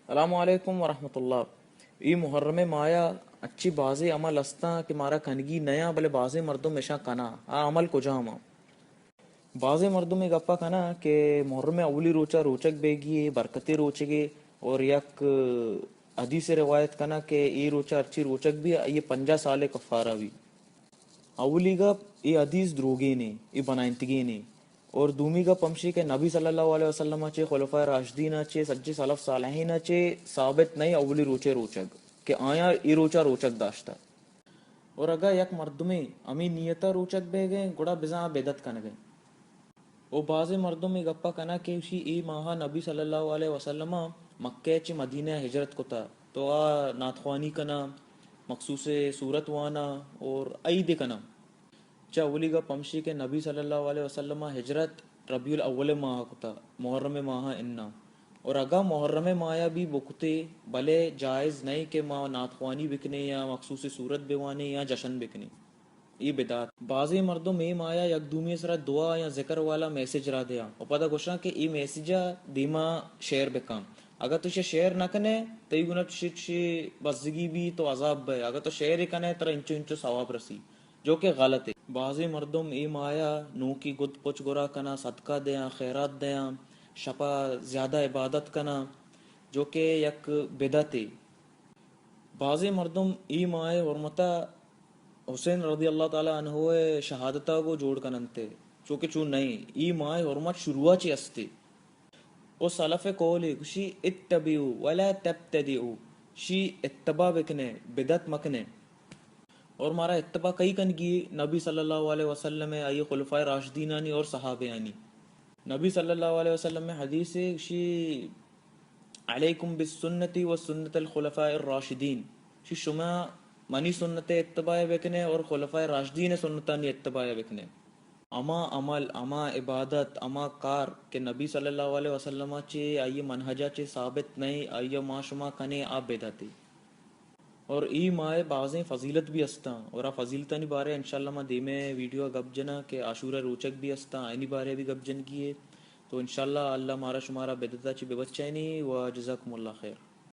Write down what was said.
السلام علیکم ورحمۃ اللہ. ای محرم مایا اچھی بازی عمل استا کہ مارا کنگی نیا بلے بازی مردم میشا کنا آ عمل کجا ہما بازی مردم ایک گپا کنا کہ محرم اولی روچا روچک بیگی برکتی روچگی اور یک حدیث روایت کنا کہ ای روچا اچھی روچک بھی یہ 50 سال کفارہ بھی اولی گا ای حدیث دروگی نے ای بنائنتگی نے اور دومی کا پمشی کے نبی صلی اللہ علیہ وسلم چے خلفۂ راشدین چے سجی سلف صالحین چے ثابت نہیں اولی روچے روچک کہ آیا ای روچا روچک داشتا اور اگا یک مردمی امی نیتا روچک بے گئے گڑا بزاں بدت کن گئے او بعض مردمی گپا کنا کہ اسی ای ماہا نبی صلی اللہ علیہ وسلم مکہ چے مدینہ ہجرت کتا تو آ ناتخوانی کنا مخصوص صورت وانا اور عید کنا چا اولی گا پمشی کے نبی صلی اللہ علیہ وسلم ہجرت ربیع الاول ماہ کتا محرم ماہ انا اور اگا محرم مایا بھی بکتے بلے جائز نہیں کہ ماں ناتخوانی بکنے یا مخصوص صورت بوانے یا جشن بکنے ای بدات بعضی مردم ای مایا یک دومی سرا دعا یا ذکر والا میسج را دیا اور پتہ گوشا کہ ای میسیجا دیما شیئر بکام اگر تو شیئر نہ کنے تو گنا بزگی بھی تو عذاب بے اگر تو شیئر ہی کنے ترا انچو انچو ثواب رسی جو کہ غلط ہے. بعضی مردم ای مایا نو کی گد پچ گرا کنا صدقہ دیاں خیرات دیاں شپا زیادہ عبادت کنا جو کہ یک بدعت ہے. بعضی مردم ای مائے حرمتا حسین رضی اللہ تعالی عنہ شہادتا کو جوڑ کننتے چونکہ چون نہیں ای مائے حرمت شروع چی استے او سلف قولی شی اتبعو ولا تبتدعو شی اتباع بکنے بدعت مکنے اور مارا اتباع کئی کنگی نبی صلی اللہ علیہ وسلم آئی خلفۂ راشدینانی اور صحابیانی نبی صلی اللہ علیہ وسلم میں حدیث شی علیکم بالسنتی و سنت الخلفاء الراشدین شی شما منی سنت اتباع بکنے اور خلفۂ راشدین سنتانی اتباع بکنے اما عمل اما عبادت اما کار کہ نبی صلی اللہ علیہ وسلم چے آئی منہجہ چے ثابت نہیں آئی ما شما کنے آپ بیداتی اور ای مائے بعضیں فضیلت بھی استا اور آ فضیلتانی بارے انشاءاللہ ما دیمے ویڈیو گب جنا کہ عاشورہ روچک بھی استا اینی بارے بھی گب جن کیے تو انشاءاللہ اللہ مارا شمارا بدتا چی بے بچینی و جزاکم اللہ خیر.